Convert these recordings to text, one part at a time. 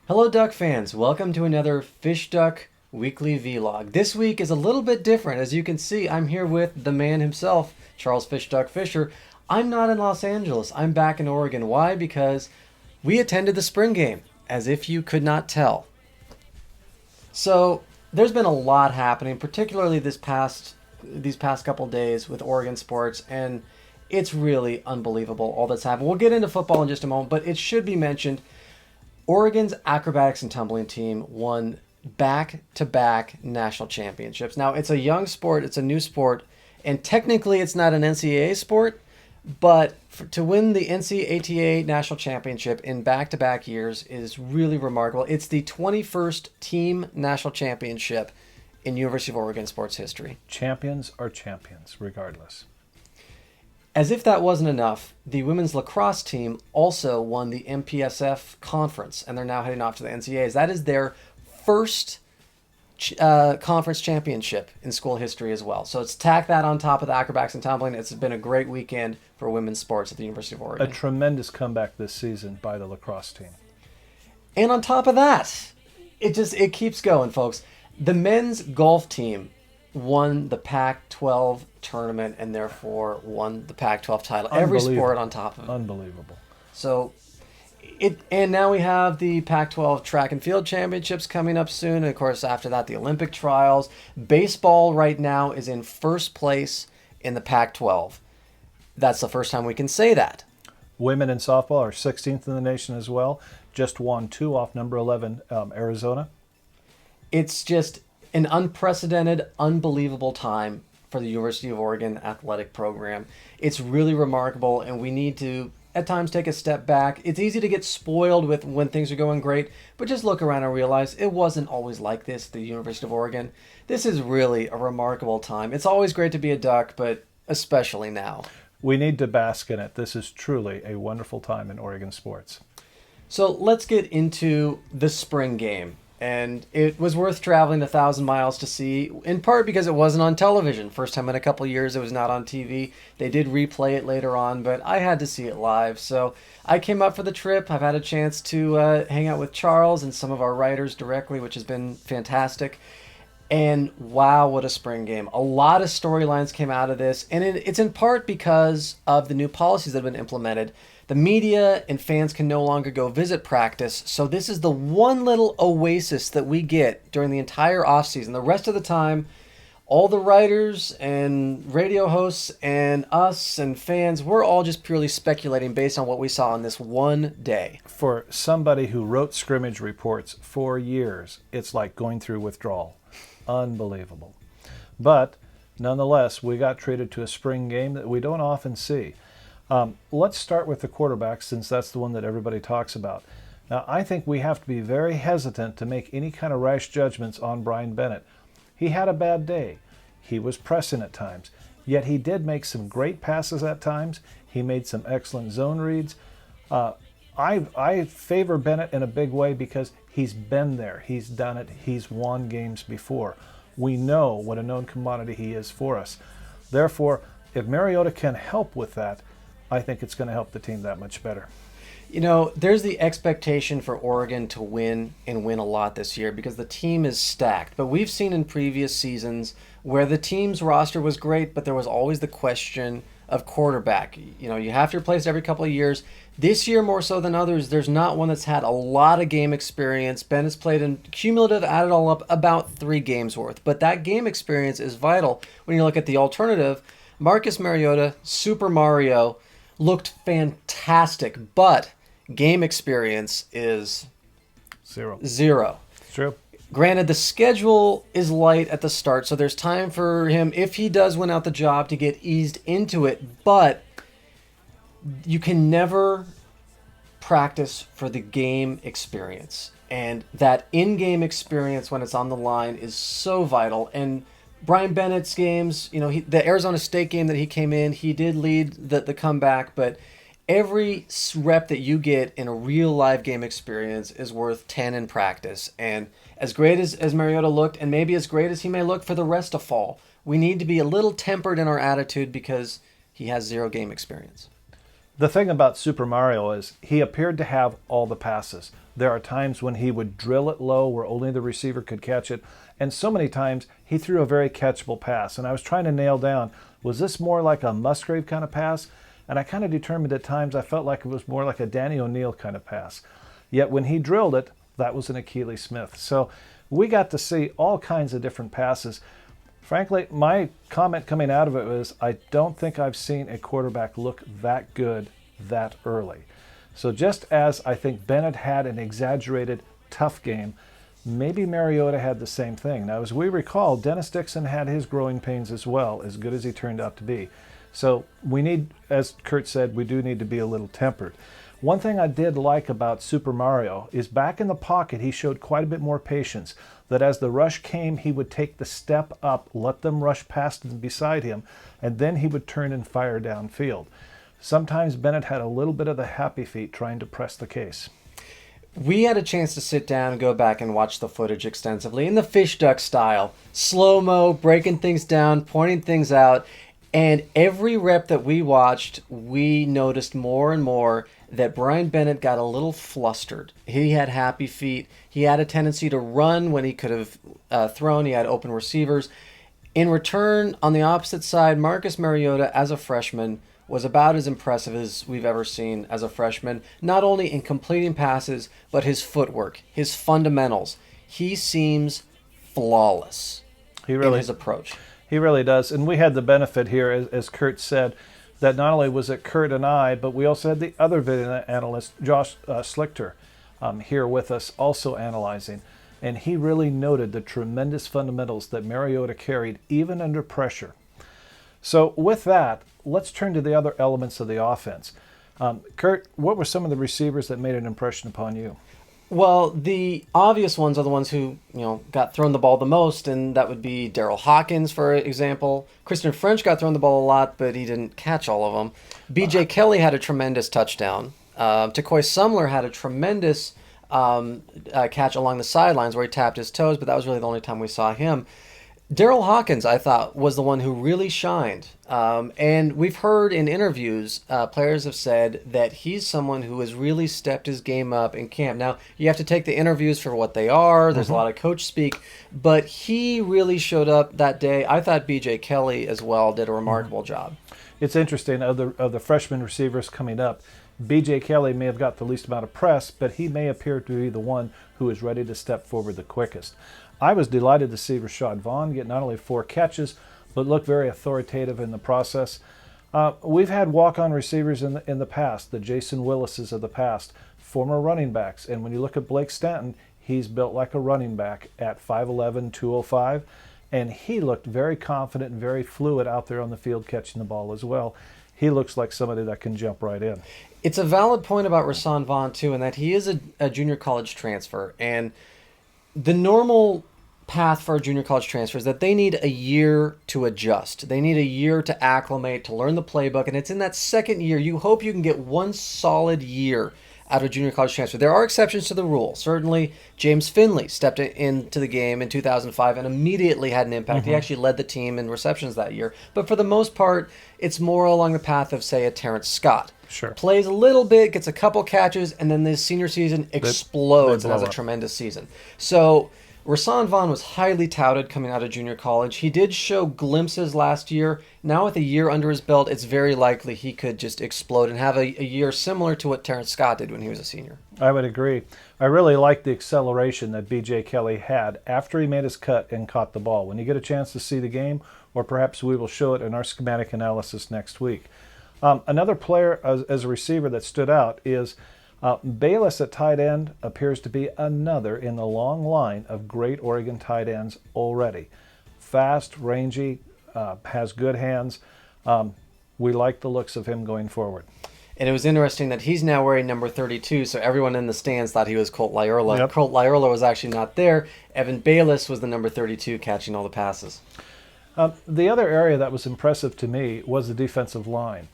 Hello, Duck fans. Welcome to another FishDuck weekly vlog. This week is a little bit different. As you can see, I'm here with the man himself, Charles FishDuck Fisher. I'm not in Los Angeles. I'm back in Oregon. Why? Because we attended the spring game, as if you could not tell. So there's been a lot happening, particularly these past couple days with Oregon sports, and it's really unbelievable all that's happened. We'll get into football in just a moment, but it should be mentioned Oregon's acrobatics and tumbling team won back-to-back national championships. Now, it's a young sport, it's a new sport, and technically it's not an NCAA sport, but to win the NCAA national championship in back-to-back years is really remarkable. It's the 21st team national championship in University of Oregon sports history. Champions are champions, regardless. As if that wasn't enough, the women's lacrosse team also won the MPSF conference, and they're now heading off to the NCAAs. That is their first conference championship in school history as well. So it's tack that on top of the acrobatics and tumbling. It's been a great weekend for women's sports at the University of Oregon. A tremendous comeback this season by the lacrosse team. And on top of that, it keeps going, folks. The men's golf team won the Pac-12 tournament and therefore won the Pac-12 title. Every sport on top of it. Unbelievable. So, and now we have the Pac-12 track and field championships coming up soon. And of course, after that, the Olympic trials. Baseball right now is in first place in the Pac-12. That's the first time we can say that. Women in softball are 16th in the nation as well. Just won 2 off number 11, Arizona. It's just an unprecedented, unbelievable time for the University of Oregon athletic program. It's really remarkable, and we need to, at times, take a step back. It's easy to get spoiled with when things are going great, but just look around and realize it wasn't always like this at the University of Oregon. This is really a remarkable time. It's always great to be a Duck, but especially now. We need to bask in it. This is truly a wonderful time in Oregon sports. So let's get into the spring game. And it was worth traveling 1,000 miles to see, in part because it wasn't on television. First time in a couple of years it was not on TV. They did replay it later on, but I had to see it live. So I came up for the trip. I've had a chance to hang out with Charles and some of our writers directly, which has been fantastic. And wow, what a spring game. A lot of storylines came out of this, and it's in part because of the new policies that have been implemented. The media and fans can no longer go visit practice, so this is the one little oasis that we get during the entire offseason. The rest of the time, all the writers and radio hosts and us and fans, we're all just purely speculating based on what we saw on this one day. For somebody who wrote scrimmage reports for years, it's like going through withdrawal. Unbelievable. But nonetheless, we got treated to a spring game that we don't often see. Let's start with the quarterback, since that's the one that everybody talks about. Now, I think we have to be very hesitant to make any kind of rash judgments on Brian Bennett. He had a bad day. He was pressing at times, yet he did make some great passes at times. He made some excellent zone reads. I favor Bennett in a big way because he's been there. He's done it. He's won games before. We know what a known commodity he is for us. Therefore, if Mariota can help with that, I think it's going to help the team that much better. You know, there's the expectation for Oregon to win and win a lot this year because the team is stacked. But we've seen in previous seasons where the team's roster was great, but there was always the question of quarterback. You know, you have to replace every couple of years. This year, more so than others, there's not one that's had a lot of game experience. Bennett's played in cumulative, added all up, about 3 games worth. But that game experience is vital when you look at the alternative. Marcus Mariota, Super Mario, looked fantastic, but game experience is Zero. It's true. Granted, the schedule is light at the start, so there's time for him, if he does win out the job, to get eased into it, but you can never practice for the game experience. And that in-game experience when it's on the line is so vital. And Brian Bennett's games, you know, the Arizona State game that he came in, he did lead the comeback, but every rep that you get in a real live game experience is worth 10 in practice. And as great as Mariota looked, and maybe as great as he may look for the rest of fall, we need to be a little tempered in our attitude because he has 0 game experience. The thing about Super Mario is he appeared to have all the passes. There are times when he would drill it low where only the receiver could catch it, and so many times he threw a very catchable pass. And I was trying to nail down, was this more like a Musgrave kind of pass? And I kind of determined at times I felt like it was more like a Danny O'Neill kind of pass. Yet when he drilled it, that was an a.k.a. Smith. So we got to see all kinds of different passes. Frankly, my comment coming out of it was, I don't think I've seen a quarterback look that good that early. So just as I think Bennett had an exaggerated, tough game, maybe Mariota had the same thing. Now, as we recall, Dennis Dixon had his growing pains as well, as good as he turned out to be. So we need, as Kurt said, we do need to be a little tempered. One thing I did like about Super Mario is back in the pocket, he showed quite a bit more patience. That as the rush came, he would take the step up, let them rush past and beside him, and then he would turn and fire downfield. Sometimes Bennett had a little bit of the happy feet trying to press the case. We had a chance to sit down and go back and watch the footage extensively in the FishDuck style. Slow-mo, breaking things down, pointing things out. And every rep that we watched, we noticed more and more that Brian Bennett got a little flustered. He had happy feet. He had a tendency to run when he could have thrown. He had open receivers. In return, on the opposite side, Marcus Mariota, as a freshman, was about as impressive as we've ever seen as a freshman, not only in completing passes, but his footwork, his fundamentals. He seems flawless in his approach. He really does. And we had the benefit here, as Kurt said, that not only was it Kurt and I, but we also had the other video analyst, Josh Slichter, here with us also analyzing. And he really noted the tremendous fundamentals that Mariota carried even under pressure. So with that, let's turn to the other elements of the offense. Kurt, what were some of the receivers that made an impression upon you? Well, the obvious ones are the ones who, got thrown the ball the most, and that would be Daryl Hawkins, for example. Christian French got thrown the ball a lot, but he didn't catch all of them. B.J. Kelly had a tremendous touchdown. Takoy Sumler had a tremendous catch along the sidelines where he tapped his toes, but that was really the only time we saw him. Daryl Hawkins, I thought, was the one who really shined. And we've heard in interviews, players have said that he's someone who has really stepped his game up in camp. Now, you have to take the interviews for what they are. There's a lot of coach speak. But he really showed up that day. I thought B.J. Kelly as well did a remarkable job. It's interesting, of the freshman receivers coming up, B.J. Kelly may have got the least amount of press, but he may appear to be the one who is ready to step forward the quickest. I was delighted to see Rashad Vaughn get not only 4 catches, but look very authoritative in the process. We've had walk-on receivers in the past, the Jason Willises of the past, former running backs. And when you look at Blake Stanton, he's built like a running back at 5'11", 205. And he looked very confident and very fluid out there on the field catching the ball as well. He looks like somebody that can jump right in. It's a valid point about Rashawn Vaughn, too, in that he is a junior college transfer. And the normal path for a junior college transfer is that they need a year to adjust. They need a year to acclimate, to learn the playbook. And it's in that second year, you hope you can get one solid year out of junior college transfer. There are exceptions to the rule. Certainly, James Finley stepped into the game in 2005 and immediately had an impact. He actually led the team in receptions that year. But for the most part, it's more along the path of, say, a Terrence Scott. Sure. Plays a little bit, gets a couple catches, and then this senior season explodes and has a up. tremendous season. So Rashawn Vaughn was highly touted coming out of junior college. He did show glimpses last year. Now with a year under his belt, it's very likely he could just explode and have a year similar to what Terrence Scott did when he was a senior. I would agree. I really liked the acceleration that B.J. Kelly had after he made his cut and caught the ball. When you get a chance to see the game, or perhaps we will show it in our schematic analysis next week. Another player as a receiver that stood out is Bayless at tight end appears to be another in the long line of great Oregon tight ends already. Fast, rangy, has good hands. We like the looks of him going forward. And it was interesting that he's now wearing number 32, so everyone in the stands thought he was Colt Lyola. Yep. Colt Lyola was actually not there. Evan Bayless was the number 32 catching all the passes. The other area that was impressive to me was the defensive line.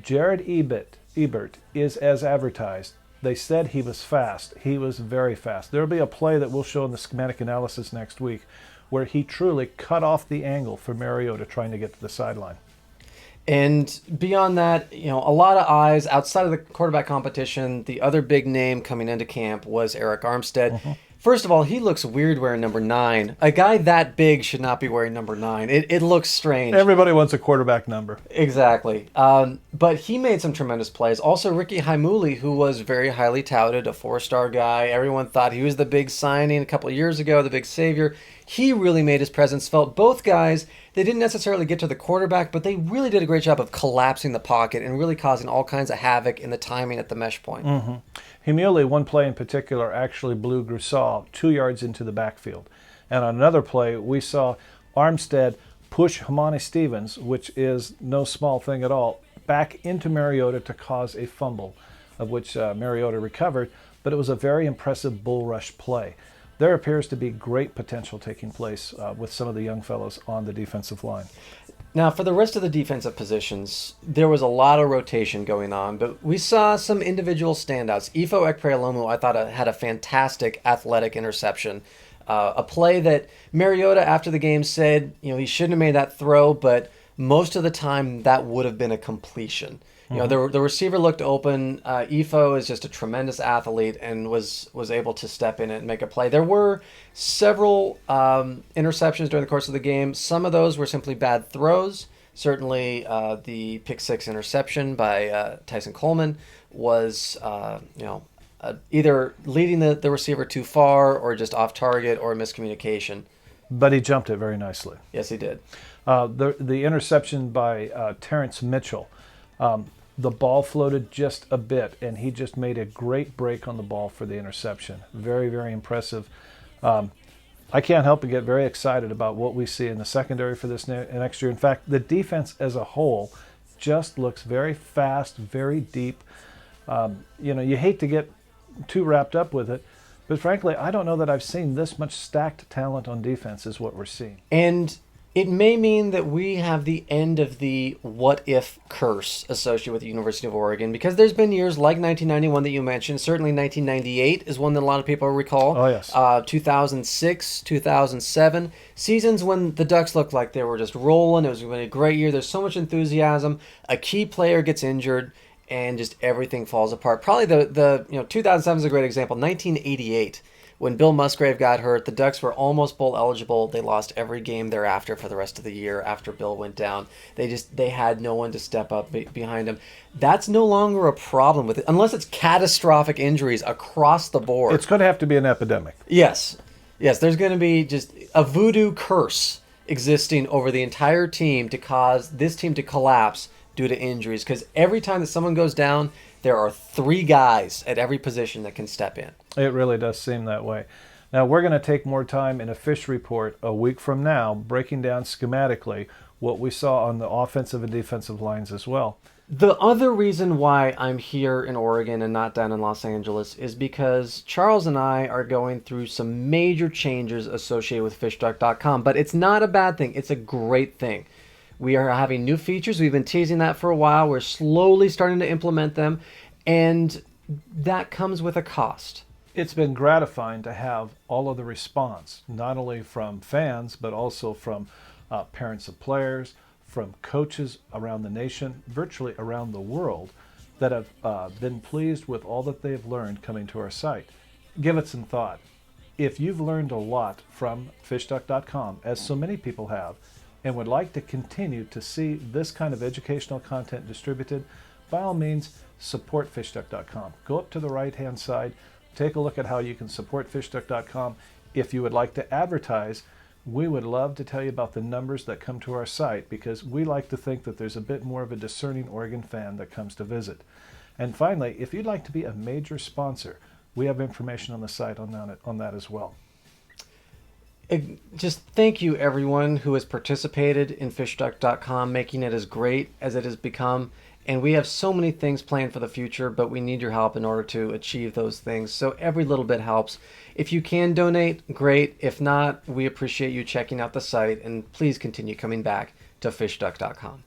Jared Ebert is as advertised. They said he was fast. He was very fast. There will be a play that we'll show in the schematic analysis next week where he truly cut off the angle for Mariota trying to get to the sideline. And beyond that, a lot of eyes outside of the quarterback competition. The other big name coming into camp was Eric Armstead. First of all, he looks weird wearing number 9. A guy that big should not be wearing number 9. It looks strange. Everybody wants a quarterback number. Exactly. But he made some tremendous plays. Also, Ricky Haimuli, who was very highly touted, a 4-star guy. Everyone thought he was the big signing a couple of years ago, the big savior. He really made his presence felt. Both guys, they didn't necessarily get to the quarterback, but they really did a great job of collapsing the pocket and really causing all kinds of havoc in the timing at the mesh point. Haimuli, one play in particular, actually blew Grusal 2 yards into the backfield. And on another play, we saw Armstead push Hamani Stevens, which is no small thing at all, back into Mariota to cause a fumble, of which Mariota recovered. But it was a very impressive bull rush play. There appears to be great potential taking place with some of the young fellows on the defensive line. Now, for the rest of the defensive positions, there was a lot of rotation going on, but we saw some individual standouts. Ifo Ekpreolomu, I thought, had a fantastic athletic interception. A play that Mariota, after the game, said he shouldn't have made that throw, but most of the time that would have been a completion. The receiver looked open. Ifo is just a tremendous athlete and was able to step in and make a play. There were several interceptions during the course of the game. Some of those were simply bad throws. Certainly, the pick 6 interception by Tyson Coleman was either leading the receiver too far or just off target or miscommunication. But he jumped it very nicely. Yes, he did. The interception by Terrence Mitchell. The ball floated just a bit, and he just made a great break on the ball for the interception. Very, very impressive. I can't help but get very excited about what we see in the secondary for this next year. In fact, the defense as a whole just looks very fast, very deep. You hate to get too wrapped up with it, but frankly, I don't know that I've seen this much stacked talent on defense is what we're seeing. And it may mean that we have the end of the what-if curse associated with the University of Oregon, because there's been years like 1991 that you mentioned. Certainly 1998 is one that a lot of people recall. Oh, yes. 2006, 2007, seasons when the Ducks looked like they were just rolling. It was going to be a great year. There's so much enthusiasm. A key player gets injured, and just everything falls apart. Probably the 2007 is a great example. 1988. When Bill Musgrave got hurt, the Ducks were almost bowl eligible. They lost every game thereafter for the rest of the year after Bill went down. They had no one to step up behind him. That's no longer a problem with it, unless it's catastrophic injuries across the board. It's going to have to be an epidemic. Yes, there's going to be just a voodoo curse existing over the entire team to cause this team to collapse due to injuries. Because every time that someone goes down, there are 3 guys at every position that can step in. It really does seem that way. Now, we're going to take more time in a Fish Report a week from now, breaking down schematically what we saw on the offensive and defensive lines as well. The other reason why I'm here in Oregon and not down in Los Angeles is because Charles and I are going through some major changes associated with FishDuck.com, but it's not a bad thing. It's a great thing. We are having new features. We've been teasing that for a while. We're slowly starting to implement them, and that comes with a cost. It's been gratifying to have all of the response, not only from fans, but also from parents of players, from coaches around the nation, virtually around the world, that have been pleased with all that they've learned coming to our site. Give it some thought. If you've learned a lot from FishDuck.com, as so many people have, and would like to continue to see this kind of educational content distributed, by all means, support FishDuck.com. Go up to the right-hand side, take a look at how you can support FishDuck.com. If you would like to advertise, we would love to tell you about the numbers that come to our site, because we like to think that there's a bit more of a discerning Oregon fan that comes to visit. And finally, if you'd like to be a major sponsor, we have information on the site on that as well. Just thank you, everyone who has participated in FishDuck.com, making it as great as it has become. And we have so many things planned for the future, but we need your help in order to achieve those things. So every little bit helps. If you can donate, great. If not, we appreciate you checking out the site, and please continue coming back to FishDuck.com.